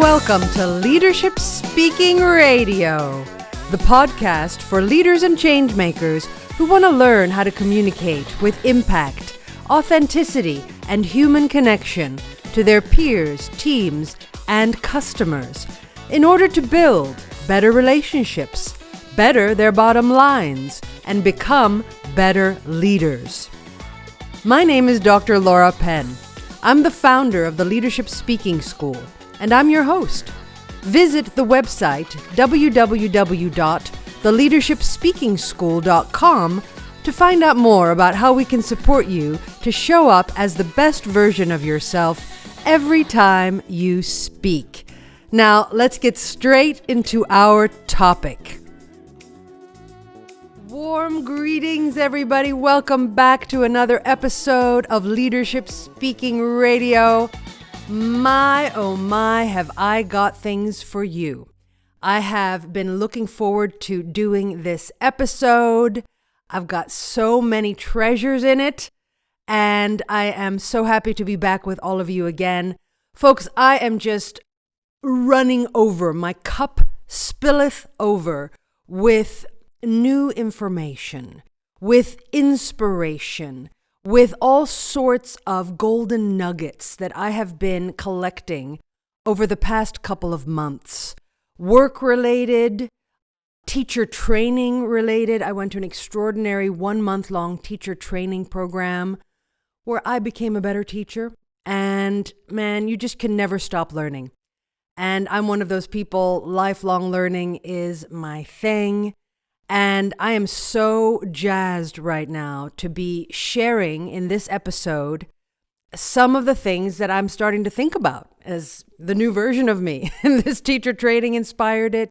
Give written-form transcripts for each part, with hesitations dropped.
welcome to Leadership Speaking Radio, the podcast for leaders and changemakers who want to learn how to communicate with impact, authenticity, and human connection to their peers, teams, and customers in order to build better relationships, better their bottom lines, and become better leaders. My name is Dr. Laura Penn. I'm the founder of the Leadership Speaking School, and I'm your host. Visit the website www.theleadershipspeakingschool.com to find out more about how we can support you to show up as the best version of yourself every time you speak. Now, let's get straight into our topic. Warm greetings, everybody. Welcome back to another episode of Leadership Speaking Radio. My, oh my, have I got things for you. I have been looking forward to doing this episode. I've got so many treasures in it, and I am so happy to be back with all of you again. Folks, I am just running over. My cup spilleth over with new information, with inspiration, with all sorts of golden nuggets that I have been collecting over the past couple of months. Work-related, teacher training related. I went to an extraordinary 1-month-long teacher training program where I became a better teacher. And man, you just can never stop learning. And I'm one of those people, lifelong learning is my thing. And I am so jazzed right now to be sharing in this episode some of the things that I'm starting to think about as the new version of me. And this teacher training inspired it.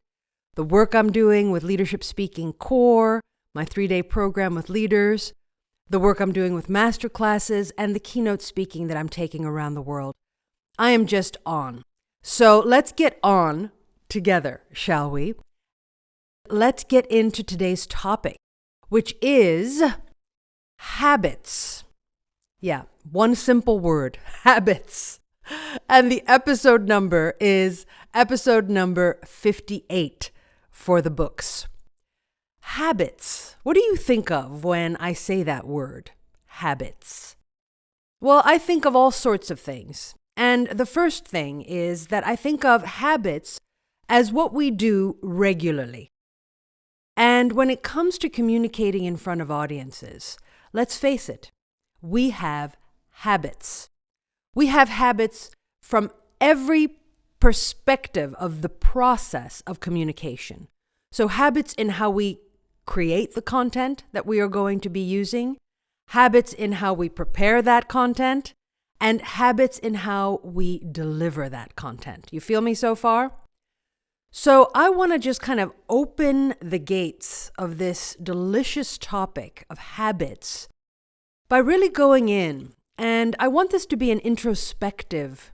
The work I'm doing with Leadership Speaking Core, my 3-day program with leaders, the work I'm doing with master classes, and the keynote speaking that I'm taking around the world. I am just on. So let's get on together, shall we? Let's get into today's topic, which is habits. Yeah, one simple word, habits. And the episode number is episode number 58 for the books. Habits. What do you think of when I say that word, habits? Well, I think of all sorts of things. And the first thing is that I think of habits as what we do regularly. And when it comes to communicating in front of audiences, let's face it, we have habits. We have habits from every perspective of the process of communication. So habits in how we create the content that we are going to be using, habits in how we prepare that content, and habits in how we deliver that content. You feel me so far? So I want to just kind of open the gates of this delicious topic of habits by really going in. And I want this to be an introspective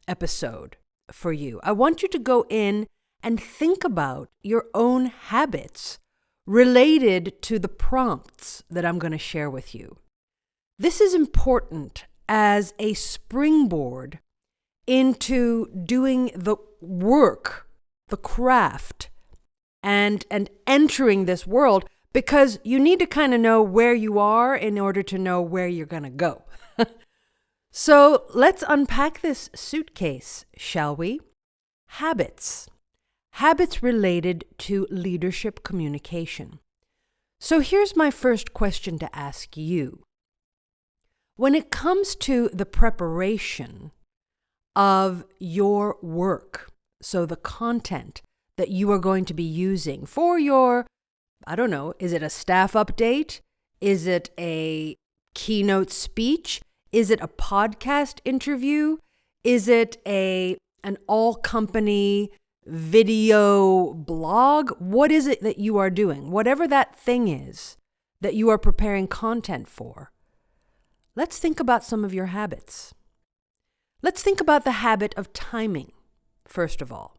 episode for you. I want you to go in and think about your own habits related to the prompts that I'm going to share with you. This is important as a springboard into doing the work, the craft, and entering this world, because you need to kind of know where you are in order to know where you're going to go. So let's unpack this suitcase, shall we? Habits. Habits related to leadership communication. So here's my first question to ask you. When it comes to the preparation of your work, so the content that you are going to be using for your, I don't know, is it a staff update? Is it a keynote speech? Is it a podcast interview? Is it an all-company video blog? What is it that you are doing? Whatever that thing is that you are preparing content for, let's think about some of your habits. Let's think about the habit of timing, first of all.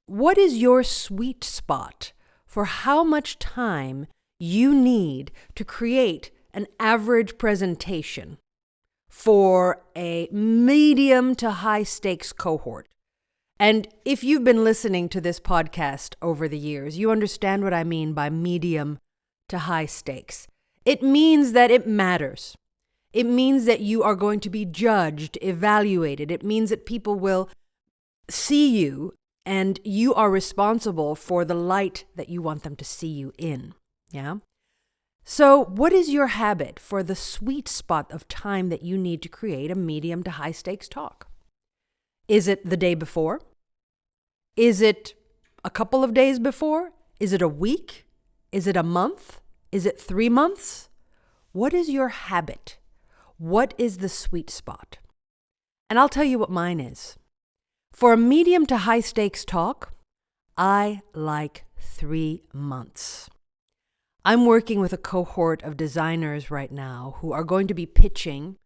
What is your sweet spot for how much time you need to create an average presentation for a medium to high stakes cohort. And if you've been listening to this podcast over the years, you understand what I mean by medium to high stakes. It means that it matters. It means that you are going to be judged, evaluated. It means that people will see you and you are responsible for the light that you want them to see you in. Yeah? So, what is your habit for the sweet spot of time that you need to create a medium to high stakes talk? Is it the day before? Is it a couple of days before? Is it a week? Is it a month? Is it 3 months? What is your habit? What is the sweet spot? And I'll tell you what mine is. For a medium to high stakes talk, I like 3 months. I'm working with a cohort of designers right now who are going to be pitching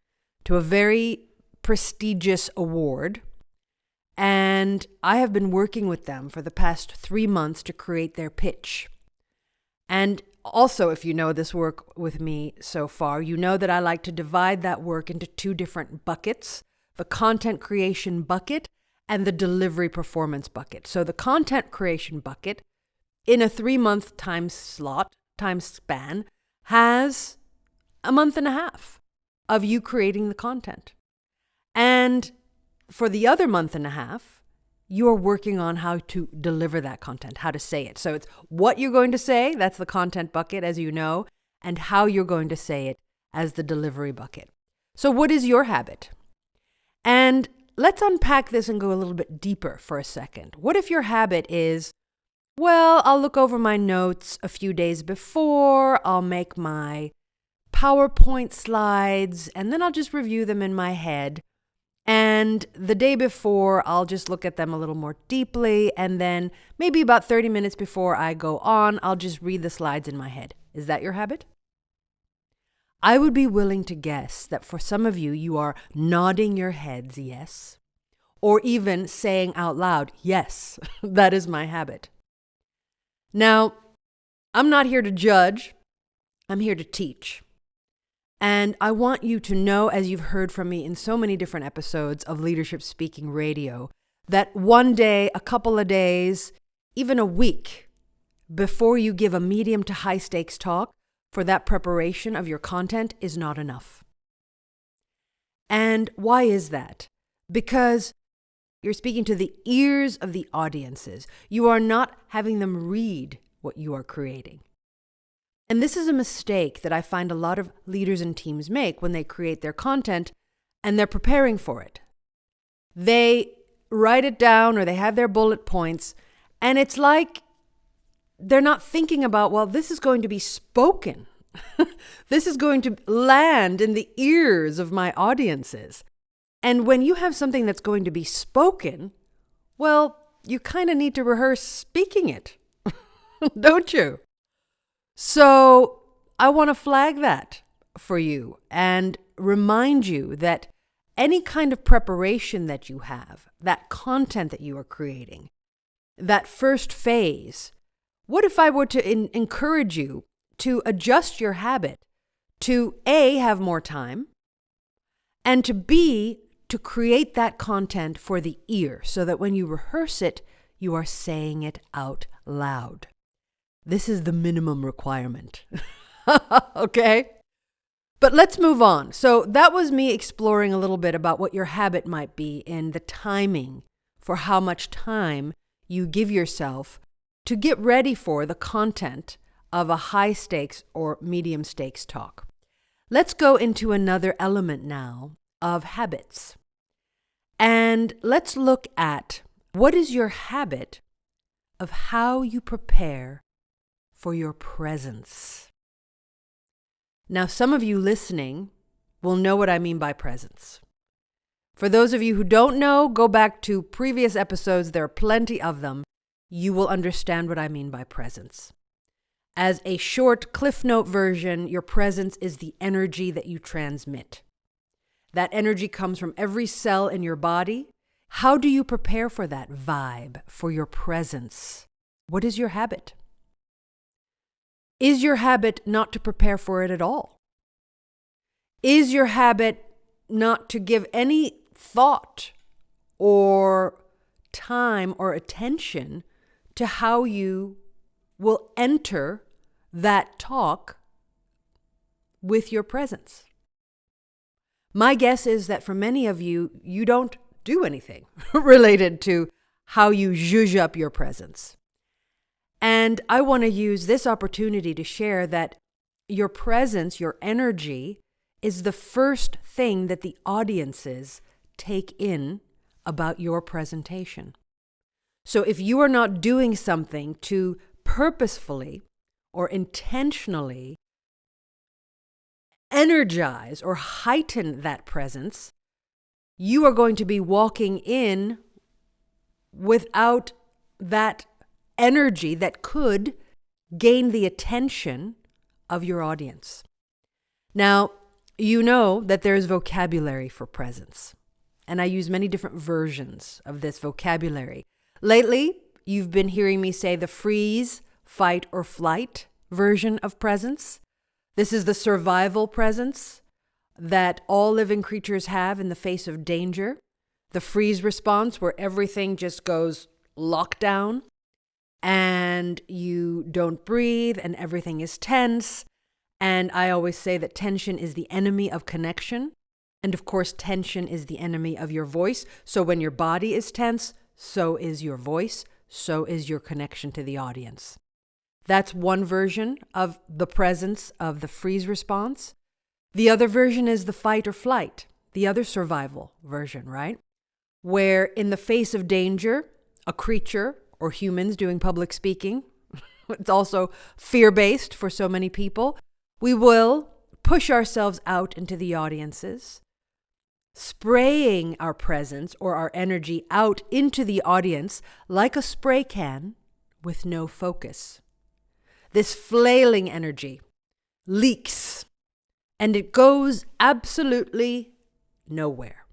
to a very prestigious award. And I have been working with them for the past 3 months to create their pitch. And also, if you know this work with me so far, you know that I like to divide that work into 2 different buckets, the content creation bucket and the delivery performance bucket. So the content creation bucket, in a 3-month time span, has a month and a half of you creating the content. And for the other month and a half, you're working on how to deliver that content, how to say it. So it's what you're going to say, that's the content bucket, as you know, and how you're going to say it as the delivery bucket. So what is your habit? And let's unpack this and go a little bit deeper for a second. What if your habit is, well, I'll look over my notes a few days before, I'll make my PowerPoint slides, and then I'll just review them in my head. And the day before, I'll just look at them a little more deeply. And then maybe about 30 minutes before I go on, I'll just read the slides in my head. Is that your habit? I would be willing to guess that for some of you, you are nodding your heads, yes, or even saying out loud, yes, that is my habit. Now, I'm not here to judge. I'm here to teach. And I want you to know, as you've heard from me in so many different episodes of Leadership Speaking Radio, that one day, a couple of days, even a week before you give a medium to high stakes talk for that preparation of your content is not enough. And why is that? Because you're speaking to the ears of the audiences. You are not having them read what you are creating. And this is a mistake that I find a lot of leaders and teams make when they create their content and they're preparing for it. They write it down or they have their bullet points, and it's like they're not thinking about, well, this is going to be spoken. This is going to land in the ears of my audiences. And when you have something that's going to be spoken, well, you kind of need to rehearse speaking it, don't you? So I want to flag that for you and remind you that any kind of preparation that you have, that content that you are creating, that first phase, what if I were to encourage you to adjust your habit to A, have more time, and to B, to create that content for the ear so that when you rehearse it, you are saying it out loud. This is the minimum requirement. Okay? But let's move on. So that was me exploring a little bit about what your habit might be in the timing for how much time you give yourself to get ready for the content of a high stakes or medium stakes talk. Let's go into another element now of habits. And let's look at what is your habit of how you prepare for your presence. Now, some of you listening will know what I mean by presence. For those of you who don't know, go back to previous episodes. There are plenty of them. You will understand what I mean by presence. As a short Cliff Note version, your presence is the energy that you transmit. That energy comes from every cell in your body. How do you prepare for that vibe, for your presence? What is your habit? Is your habit not to prepare for it at all? Is your habit not to give any thought or time or attention to how you will enter that talk with your presence. My guess is that for many of you, you don't do anything related to how you zhuzh up your presence. And I want to use this opportunity to share that your presence, your energy, is the first thing that the audiences take in about your presentation. So if you are not doing something to purposefully or intentionally energize or heighten that presence, you are going to be walking in without that energy that could gain the attention of your audience. Now, you know that there's vocabulary for presence, and I use many different versions of this vocabulary. Lately, you've been hearing me say the freeze, fight, or flight version of presence. This is the survival presence that all living creatures have in the face of danger. The freeze response, where everything just goes lockdown and you don't breathe and everything is tense. And I always say that tension is the enemy of connection. And of course, tension is the enemy of your voice. So when your body is tense, so is your voice, so is your connection to the audience. That's one version of the presence of the freeze response. The other version is the fight or flight, the other survival version, right? Where in the face of danger, a creature or humans doing public speaking, it's also fear-based for so many people, we will push ourselves out into the audiences, spraying our presence or our energy out into the audience like a spray can with no focus. This flailing energy leaks, and it goes absolutely nowhere.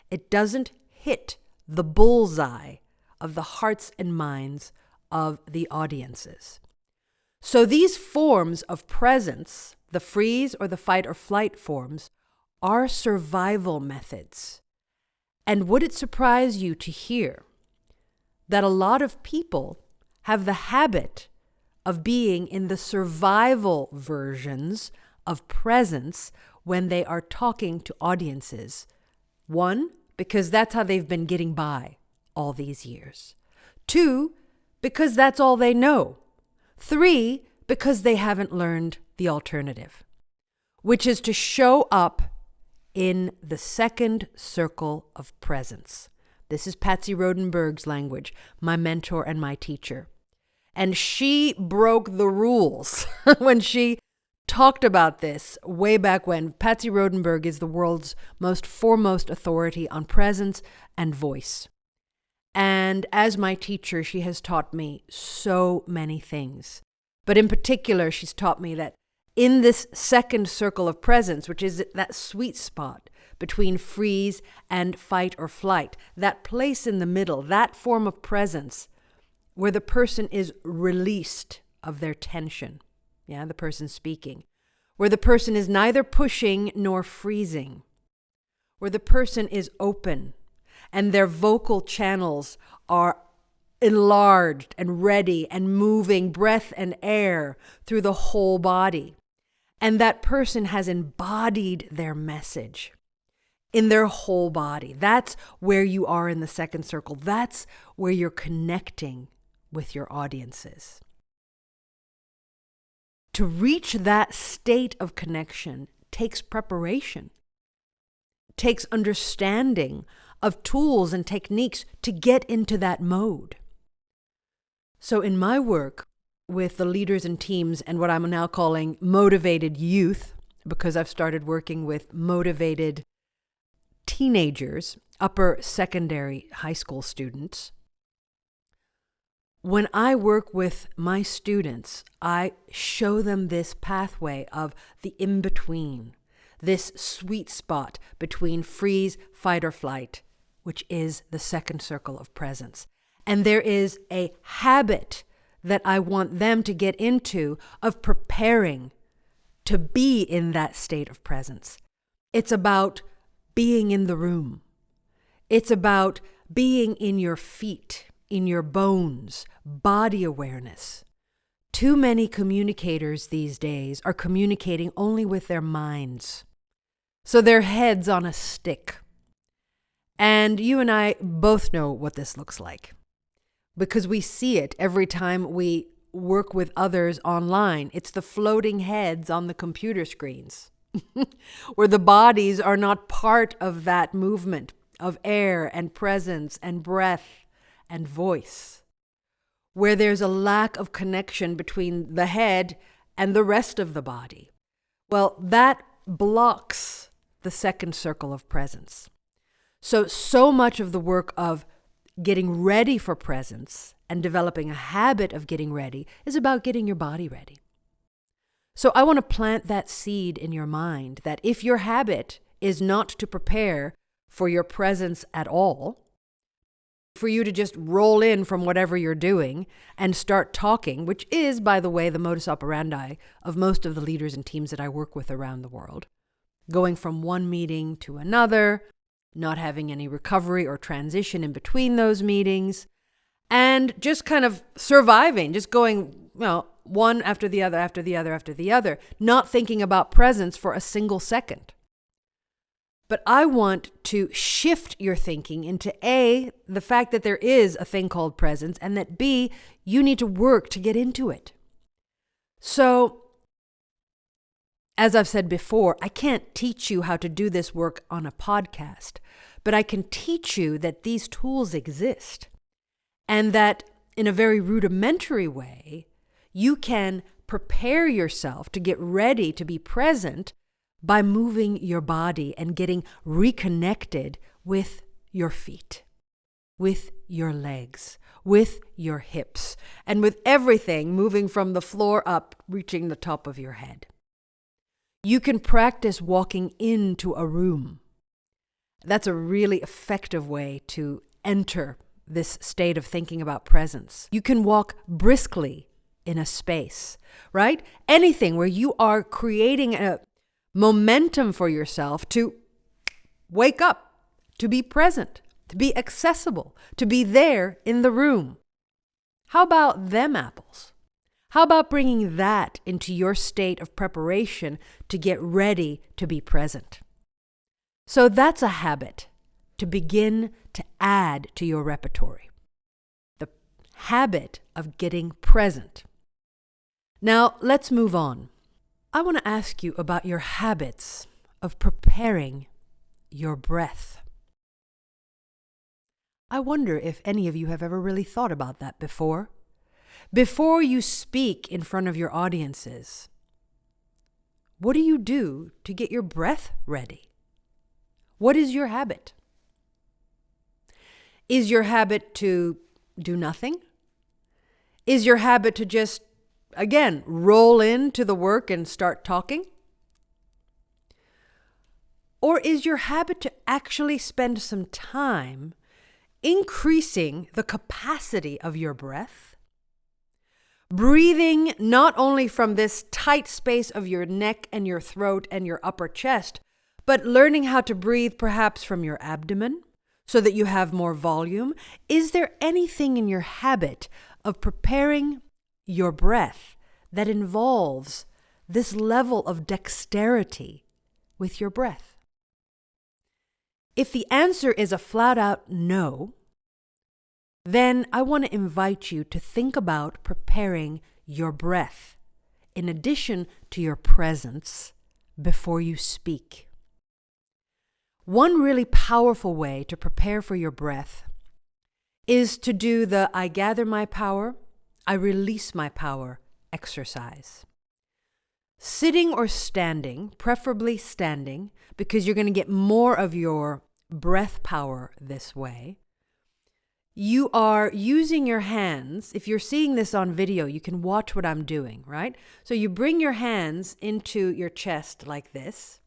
It doesn't hit the bullseye of the hearts and minds of the audiences. So these forms of presence, the freeze or the fight or flight forms, are survival methods. And would it surprise you to hear that a lot of people have the habit of being in the survival versions of presence when they are talking to audiences? One, because that's how they've been getting by all these years. Two, because that's all they know. Three, because they haven't learned the alternative, which is to show up in the second circle of presence. This is Patsy Rodenberg's language, my mentor and my teacher. And she broke the rules when she talked about this way back when. Patsy Rodenberg is the world's most foremost authority on presence and voice. And as my teacher, she has taught me so many things. But in particular, she's taught me that in this second circle of presence, which is that sweet spot between freeze and fight or flight, that place in the middle, that form of presence where the person is released of their tension, the person speaking, where the person is neither pushing nor freezing, where the person is open and their vocal channels are enlarged and ready and moving breath and air through the whole body. And that person has embodied their message in their whole body. That's where you are in the second circle. That's where you're connecting with your audiences. To reach that state of connection takes preparation, takes understanding of tools and techniques to get into that mode. So in my work with the leaders and teams and what I'm now calling motivated youth, because I've started working with motivated teenagers, upper secondary high school students, when I work with my students, I show them this pathway of the in-between, this sweet spot between freeze, fight, or flight, which is the second circle of presence. And there is a habit that I want them to get into of preparing to be in that state of presence. It's about being in the room. It's about being in your feet, in your bones, body awareness. Too many communicators these days are communicating only with their minds. So their head's on a stick. And you and I both know what this looks like because we see it every time we work with others online. It's the floating heads on the computer screens where the bodies are not part of that movement of air and presence and breath and voice, where there's a lack of connection between the head and the rest of the body. Well, that blocks the second circle of presence. So much of the work of getting ready for presence and developing a habit of getting ready is about getting your body ready. So I want to plant that seed in your mind that if your habit is not to prepare for your presence at all, for you to just roll in from whatever you're doing and start talking, which is, by the way, the modus operandi of most of the leaders and teams that I work with around the world, going from one meeting to another, not having any recovery or transition in between those meetings, and just kind of surviving, just going, one after the other, after the other, after the other, not thinking about presence for a single second. But I want to shift your thinking into A, the fact that there is a thing called presence, and that B, you need to work to get into it. So, as I've said before, I can't teach you how to do this work on a podcast, but I can teach you that these tools exist and that in a very rudimentary way, you can prepare yourself to get ready to be present by moving your body and getting reconnected with your feet, with your legs, with your hips, and with everything moving from the floor up, reaching the top of your head. You can practice walking into a room. That's a really effective way to enter this state of thinking about presence. You can walk briskly in a space, right? Anything where you are creating a momentum for yourself to wake up, to be present, to be accessible, to be there in the room. How about them apples? How about bringing that into your state of preparation to get ready to be present? So that's a habit to begin to add to your repertory. The habit of getting present. Now, let's move on. I want to ask you about your habits of preparing your breath. I wonder if any of you have ever really thought about that before. Before you speak in front of your audiences, what do you do to get your breath ready? What is your habit? Is your habit to do nothing? Is your habit to just, again, roll into the work and start talking? Or is your habit to actually spend some time increasing the capacity of your breath? Breathing not only from this tight space of your neck and your throat and your upper chest, but learning how to breathe perhaps from your abdomen so that you have more volume. Is there anything in your habit of preparing your breath that involves this level of dexterity with your breath? If the answer is a flat out no, then I want to invite you to think about preparing your breath in addition to your presence before you speak. One really powerful way to prepare for your breath is to do the I gather my power, I release my power exercise. Sitting or standing, preferably standing, because you're going to get more of your breath power this way. You are using your hands. If you're seeing this on video, you can watch what I'm doing, right? So you bring your hands into your chest like this,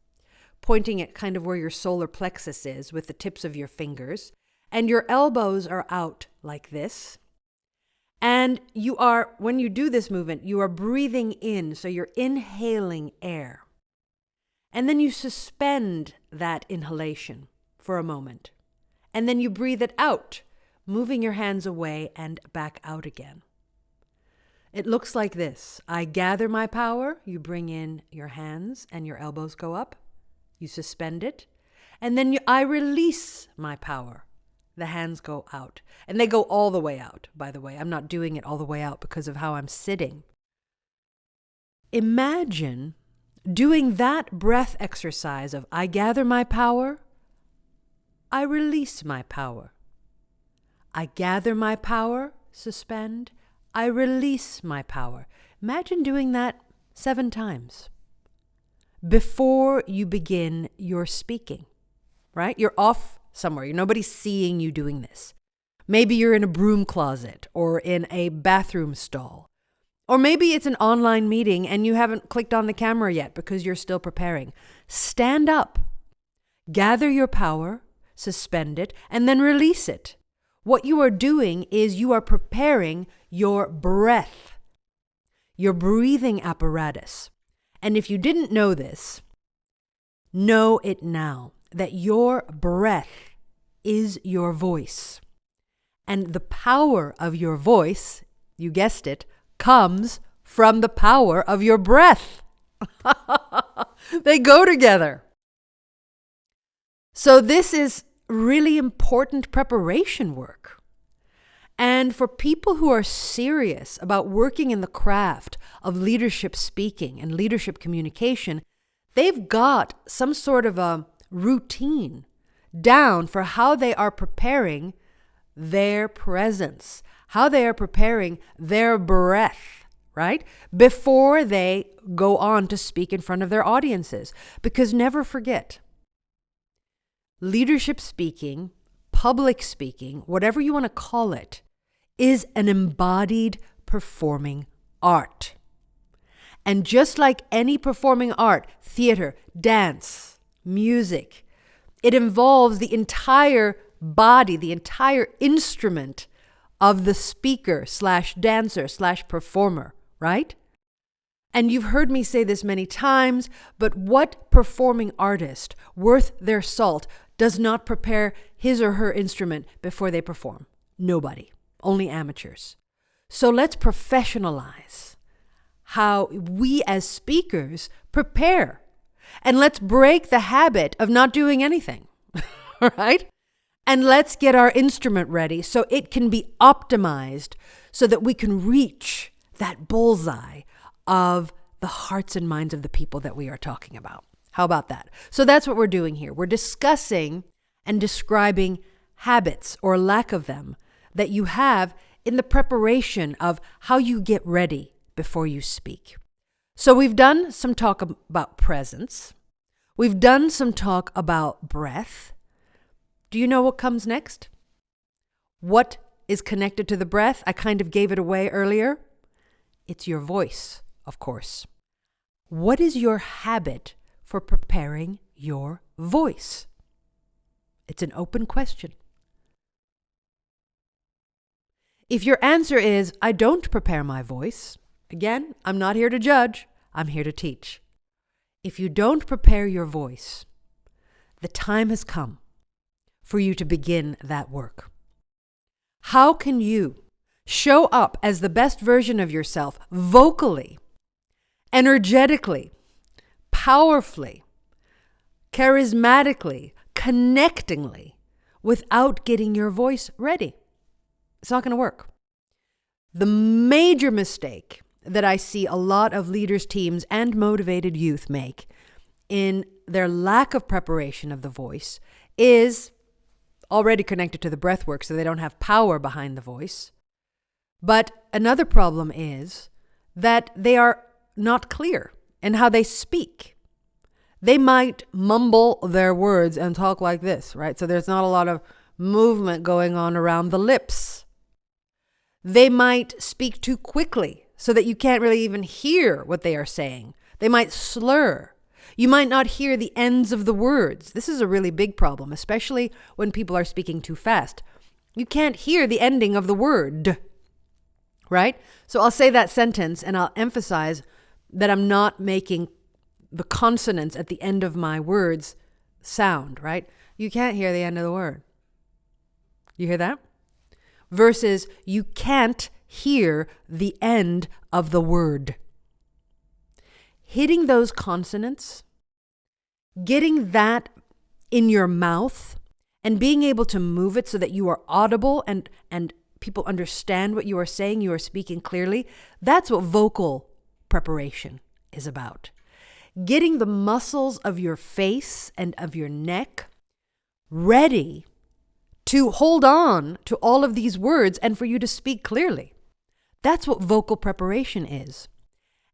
pointing at kind of where your solar plexus is with the tips of your fingers, and your elbows are out like this. And you are, when you do this movement, you are breathing in, so you're inhaling air. And then you suspend that inhalation for a moment. And then you breathe it out, moving your hands away and back out again. It looks like this. I gather my power. You bring in your hands and your elbows go up. You suspend it. And then I release my power. The hands go out. And they go all the way out, by the way. I'm not doing it all the way out because of how I'm sitting. Imagine doing that breath exercise of I gather my power. I release my power. I gather my power, suspend. I release my power. Imagine doing that 7 times before you begin your speaking, right? You're off somewhere. Nobody's seeing you doing this. Maybe you're in a broom closet or in a bathroom stall. Or maybe it's an online meeting and you haven't clicked on the camera yet because you're still preparing. Stand up, gather your power, suspend it, and then release it. What you are doing is you are preparing your breath, your breathing apparatus. And if you didn't know this, know it now, that your breath is your voice. And the power of your voice, you guessed it, comes from the power of your breath. They go together. So this is really important preparation work. And for people who are serious about working in the craft of leadership speaking and leadership communication, they've got some sort of a routine down for how they are preparing their presence, how they are preparing their breath, right? Before they go on to speak in front of their audiences. Because never forget, leadership speaking, public speaking, whatever you want to call it, is an embodied performing art. And just like any performing art, theater, dance, music, it involves the entire body, the entire instrument of the speaker / dancer / performer, right? And you've heard me say this many times, but what performing artist worth their salt does not prepare his or her instrument before they perform? Nobody, only amateurs. So let's professionalize how we as speakers prepare. And let's break the habit of not doing anything, right? And let's get our instrument ready so it can be optimized so that we can reach that bullseye of the hearts and minds of the people that we are talking about. How about that? So that's what we're doing here. We're discussing and describing habits or lack of them that you have in the preparation of how you get ready before you speak. So we've done some talk about presence. We've done some talk about breath. Do you know what comes next? What is connected to the breath? I kind of gave it away earlier. It's your voice, of course. What is your habit for preparing your voice? It's an open question. If your answer is, I don't prepare my voice, again, I'm not here to judge, I'm here to teach. If you don't prepare your voice, the time has come for you to begin that work. How can you show up as the best version of yourself vocally, energetically, powerfully, charismatically, connectingly, without getting your voice ready? It's not going to work. The major mistake that I see a lot of leaders, teams, and motivated youth make in their lack of preparation of the voice is already connected to the breath work, so they don't have power behind the voice. But another problem is that they are not clear in how they speak. They might mumble their words and talk like this, right? So there's not a lot of movement going on around the lips. They might speak too quickly so that you can't really even hear what they are saying. They might slur. You might not hear the ends of the words. This is a really big problem, especially when people are speaking too fast. You can't hear the ending of the word, right? So I'll say that sentence and I'll emphasize that I'm not making the consonants at the end of my words sound, right? You can't hear the end of the word. You hear that? Versus you can't hear the end of the word. Hitting those consonants, getting that in your mouth, and being able to move it so that you are audible and people understand what you are saying, you are speaking clearly, that's what vocal preparation is about. Getting the muscles of your face and of your neck ready to hold on to all of these words and for you to speak clearly. That's what vocal preparation is.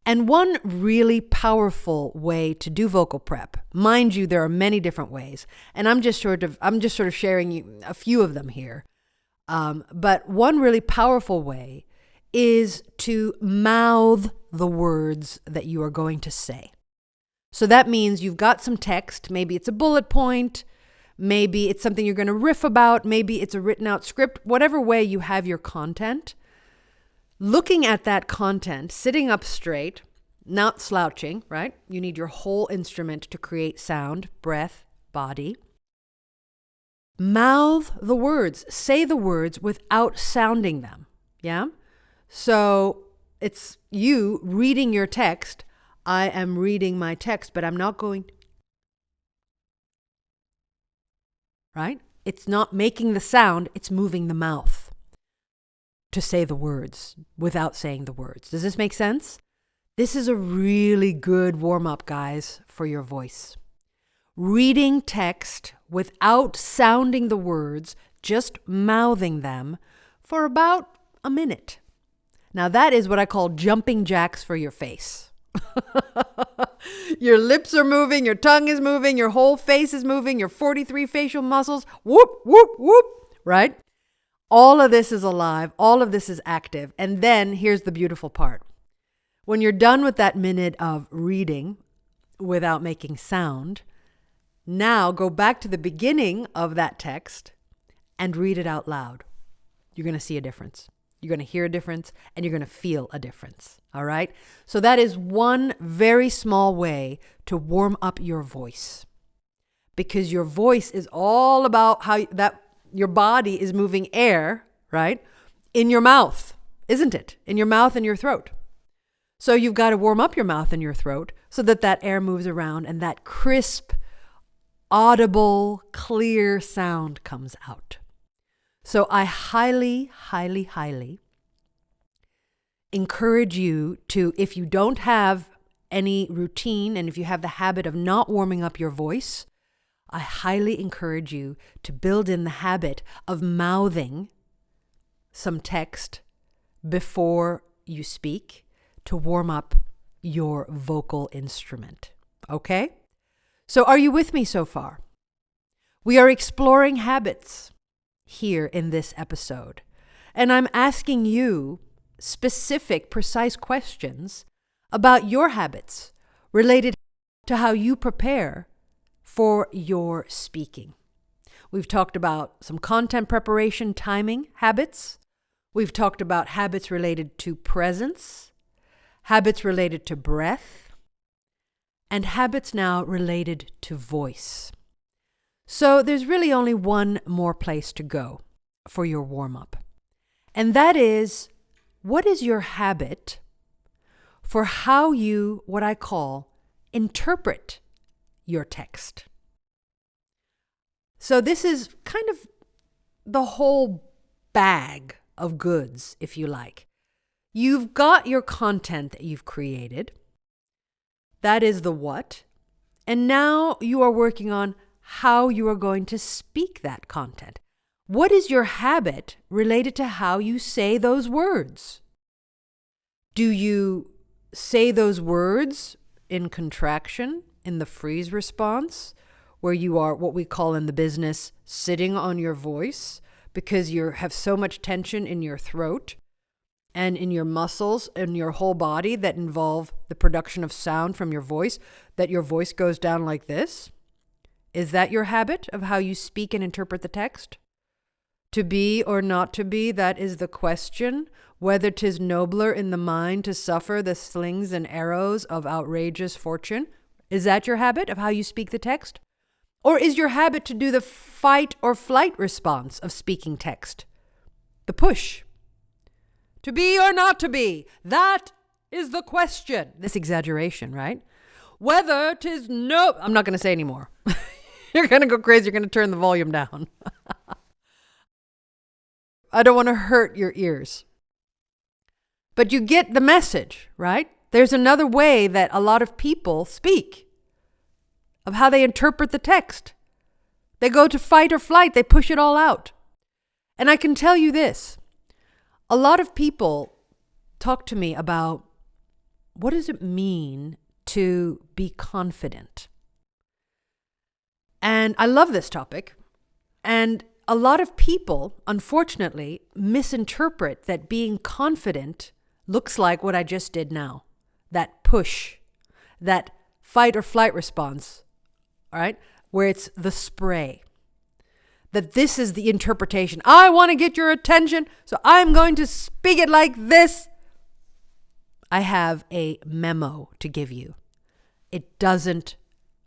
And one really powerful way to do vocal prep, mind you, there are many different ways, and I'm just sort of sharing you a few of them here. But one really powerful way is to mouth the words that you are going to say. So that means you've got some text, maybe it's a bullet point, maybe it's something you're going to riff about, maybe it's a written out script, whatever way you have your content. Looking at that content, sitting up straight, not slouching, right? You need your whole instrument to create sound, breath, body. Mouth the words. Say the words without sounding them. Yeah? So it's you reading your text. I am reading my text, but I'm not going, right? It's not making the sound, it's moving the mouth to say the words without saying the words. Does this make sense? This is a really good warm-up, guys, for your voice. Reading text without sounding the words, just mouthing them for about a minute. Now that is what I call jumping jacks for your face. Your lips are moving, your tongue is moving, your whole face is moving, your 43 facial muscles, whoop, whoop, whoop, right? All of this is alive. All of this is active. And then here's the beautiful part. When you're done with that minute of reading without making sound, now go back to the beginning of that text and read it out loud. You're going to see a difference. You're going to hear a difference and you're going to feel a difference. All right? So that is one very small way to warm up your voice. Because your voice is all about how that your body is moving air, right? In your mouth, isn't it? In your mouth and your throat. So you've got to warm up your mouth and your throat so that that air moves around and that crisp, audible, clear sound comes out. So I highly, highly, highly encourage you to, if you don't have any routine and if you have the habit of not warming up your voice, I highly encourage you to build in the habit of mouthing some text before you speak to warm up your vocal instrument. Okay? So are you with me so far? We are exploring habits here in this episode, and I'm asking you specific, precise questions about your habits related to how you prepare for your speaking. We've talked about some content preparation, timing habits. We've talked about habits related to presence, habits related to breath, and habits now related to voice. So there's really only one more place to go for your warm-up. And that is, what is your habit for how you, what I call, interpret your text? So this is kind of the whole bag of goods, if you like. You've got your content that you've created. That is the what. And now you are working on how you are going to speak that content. What is your habit related to how you say those words? Do you say those words in contraction, in the freeze response, where you are what we call in the business sitting on your voice because you have so much tension in your throat and in your muscles and your whole body that involve the production of sound from your voice, that your voice goes down like this? Is that your habit of how you speak and interpret the text? To be or not to be, that is the question. Whether 'tis nobler in the mind to suffer the slings and arrows of outrageous fortune. Is that your habit of how you speak the text? Or is your habit to do the fight or flight response of speaking text? The push. To be or not to be? That is the question. This exaggeration, right? Whether 'tis no... I'm not going to say anymore. You're going to go crazy. You're going to turn the volume down. I don't want to hurt your ears. But you get the message, right? There's another way that a lot of people speak of how they interpret the text. They go to fight or flight. They push it all out. And I can tell you this. A lot of people talk to me about what does it mean to be confident? And I love this topic. And a lot of people, unfortunately, misinterpret that being confident looks like what I just did now. That push, that fight or flight response, all right, where it's the spray. That this is the interpretation. I want to get your attention, so I'm going to speak it like this. I have a memo to give you. It doesn't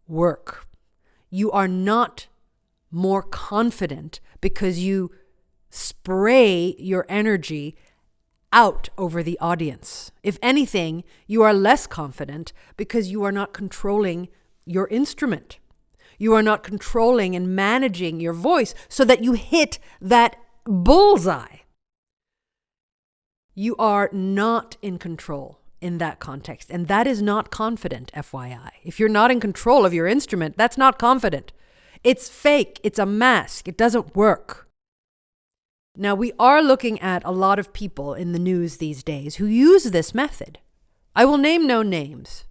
work. You are not more confident because you spray your energy out over the audience. If anything, you are less confident because you are not controlling your instrument. You are not controlling and managing your voice so that you hit that bullseye. You are not in control in that context. And that is not confident, FYI. If you're not in control of your instrument, that's not confident. It's fake. It's a mask. It doesn't work. Now, we are looking at a lot of people in the news these days who use this method. I will name no names,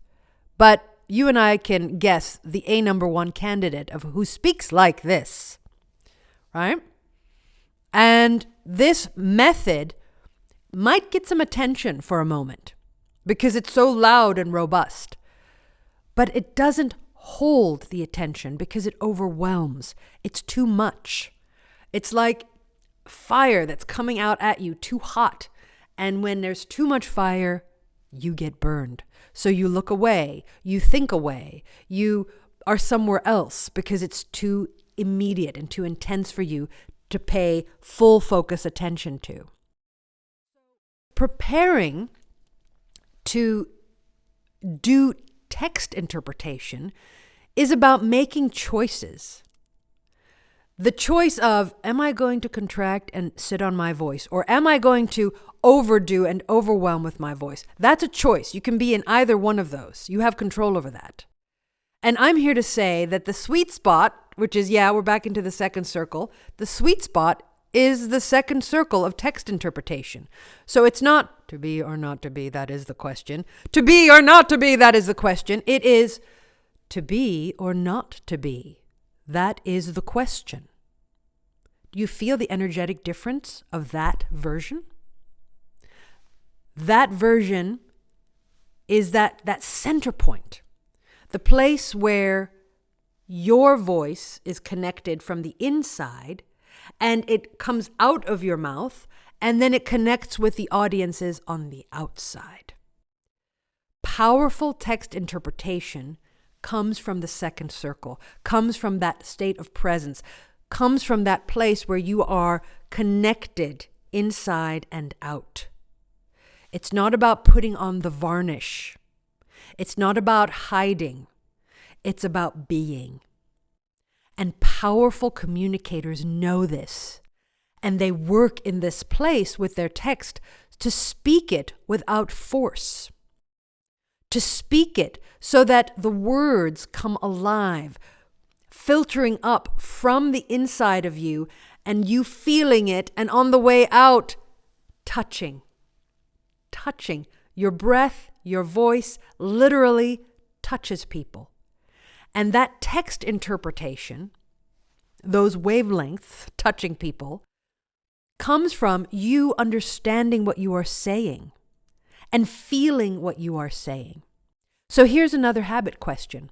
but you and I can guess the number one candidate of who speaks like this, right? And this method might get some attention for a moment because it's so loud and robust, but it doesn't hold the attention because it overwhelms. It's too much. It's like fire that's coming out at you too hot. And when there's too much fire, you get burned. So you look away, you think away, you are somewhere else because it's too immediate and too intense for you to pay full focus attention to. Preparing to do text interpretation is about making choices. The choice of, am I going to contract and sit on my voice? Or am I going to overdo and overwhelm with my voice? That's a choice. You can be in either one of those. You have control over that. And I'm here to say that the sweet spot, which is, we're back into the second circle. The sweet spot is the second circle of text interpretation. So it's not to be or not to be, that is the question. To be or not to be, that is the question. It is to be or not to be. That is the question. Do you feel the energetic difference of that version? That version is that center point, the place where your voice is connected from the inside and it comes out of your mouth and then it connects with the audiences on the outside. Powerful text interpretation comes from the second circle, comes from that state of presence, comes from that place where you are connected inside and out. It's not about putting on the varnish. It's not about hiding. It's about being. And powerful communicators know this, and they work in this place with their text to speak it without force. To speak it so that the words come alive, filtering up from the inside of you and you feeling it, and on the way out, touching. Your breath, your voice literally touches people. And that text interpretation, those wavelengths touching people, comes from you understanding what you are saying and feeling what you are saying. So here's another habit question.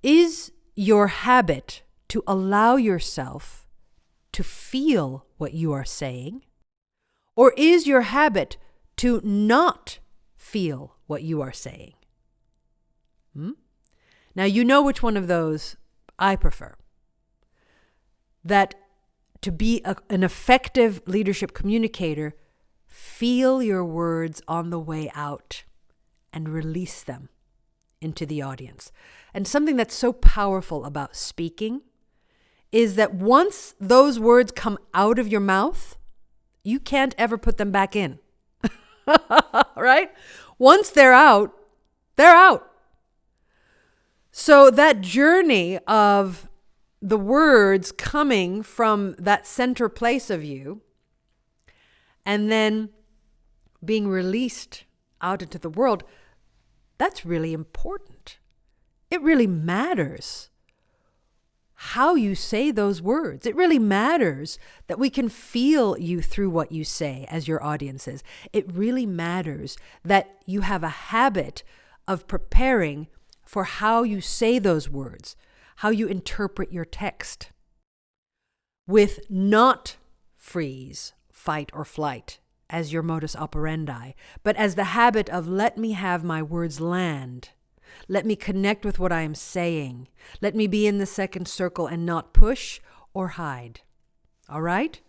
Is your habit to allow yourself to feel what you are saying? Or is your habit to not feel what you are saying? Now, you know which one of those I prefer. That to be an effective leadership communicator, feel your words on the way out and release them into the audience. And something that's so powerful about speaking is that once those words come out of your mouth, you can't ever put them back in. Right? Once they're out, they're out. So that journey of the words coming from that center place of you and then being released out into the world, that's really important. It really matters how you say those words. It really matters that we can feel you through what you say as your audiences. It really matters that you have a habit of preparing for how you say those words, how you interpret your text, with not freeze, fight, or flight as your modus operandi, but as the habit of let me have my words land. Let me connect with what I am saying. Let me be in the second circle and not push or hide. All right?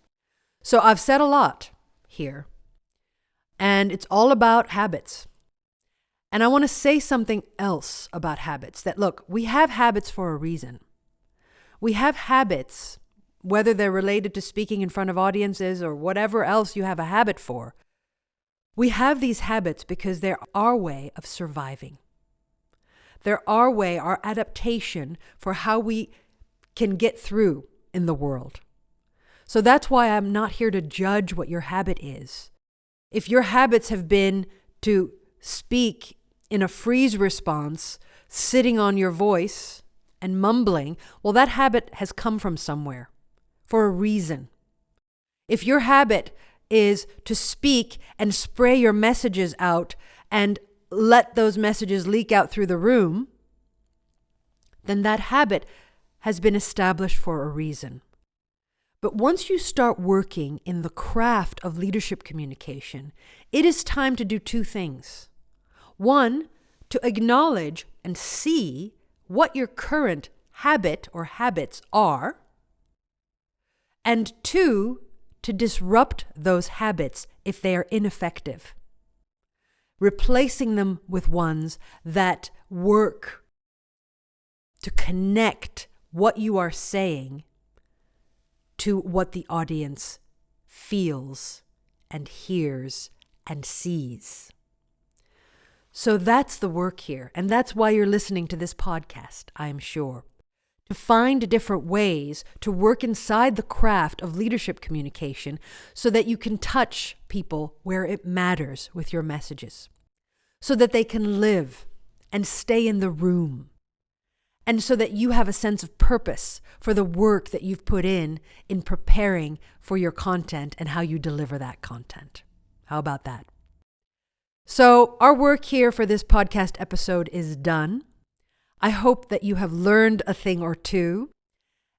So I've said a lot here, and it's all about habits. And I want to say something else about habits, that look, we have habits for a reason. We have habits, whether they're related to speaking in front of audiences or whatever else you have a habit for. We have these habits because they're our way of surviving. They're our way, our adaptation for how we can get through in the world. So that's why I'm not here to judge what your habit is. If your habits have been to speak in a freeze response, sitting on your voice and mumbling, well, that habit has come from somewhere for a reason. If your habit is to speak and spray your messages out and let those messages leak out through the room, then that habit has been established for a reason. But once you start working in the craft of leadership communication, it is time to do two things. One, to acknowledge and see what your current habit or habits are. And two, to disrupt those habits if they are ineffective, replacing them with ones that work to connect what you are saying to what the audience feels and hears and sees. So that's the work here, and that's why you're listening to this podcast, I'm sure. To find different ways to work inside the craft of leadership communication so that you can touch people where it matters with your messages, so that they can live and stay in the room, and so that you have a sense of purpose for the work that you've put in preparing for your content and how you deliver that content. How about that? So our work here for this podcast episode is done. I hope that you have learned a thing or two,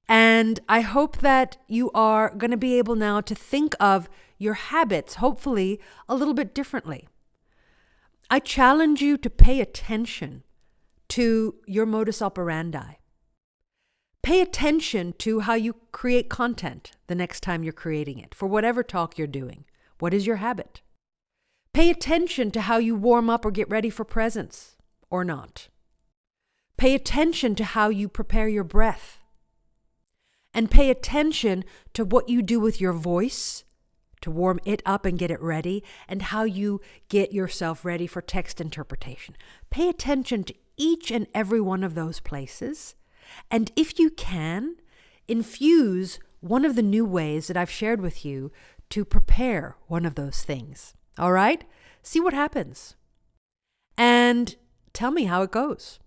and I hope that you are going to be able now to think of your habits, hopefully, a little bit differently. I challenge you to pay attention to your modus operandi. Pay attention to how you create content the next time you're creating it, for whatever talk you're doing. What is your habit? Pay attention to how you warm up or get ready for presence or not. Pay attention to how you prepare your breath. And pay attention to what you do with your voice to warm it up and get it ready, and how you get yourself ready for text interpretation. Pay attention to each and every one of those places. And if you can, infuse one of the new ways that I've shared with you to prepare one of those things. All right? See what happens. And tell me how it goes.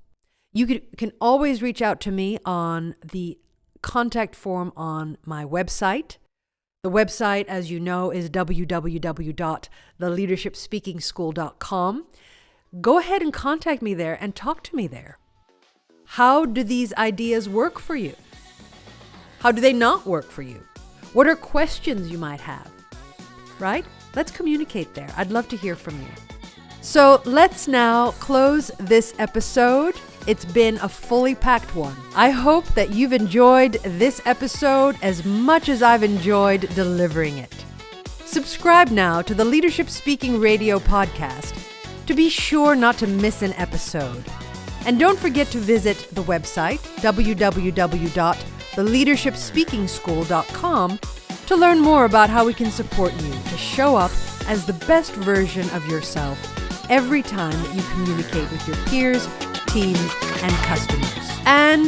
You can always reach out to me on the contact form on my website. The website, as you know, is www.theleadershipspeakingschool.com. Go ahead and contact me there and talk to me there. How do these ideas work for you? How do they not work for you? What are questions you might have? Right? Let's communicate there. I'd love to hear from you. So let's now close this episode. It's been a fully packed one. I hope that you've enjoyed this episode as much as I've enjoyed delivering it. Subscribe now to the Leadership Speaking Radio podcast to be sure not to miss an episode. And don't forget to visit the website, www.theleadershipspeakingschool.com, to learn more about how we can support you to show up as the best version of yourself every time that you communicate with your peers, teams, and customers. And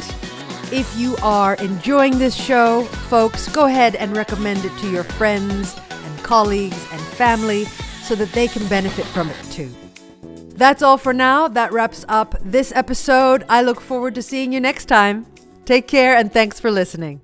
if you are enjoying this show, folks, go ahead and recommend it to your friends and colleagues and family so that they can benefit from it too. That's all for now. That wraps up this episode. I look forward to seeing you next time. Take care and thanks for listening.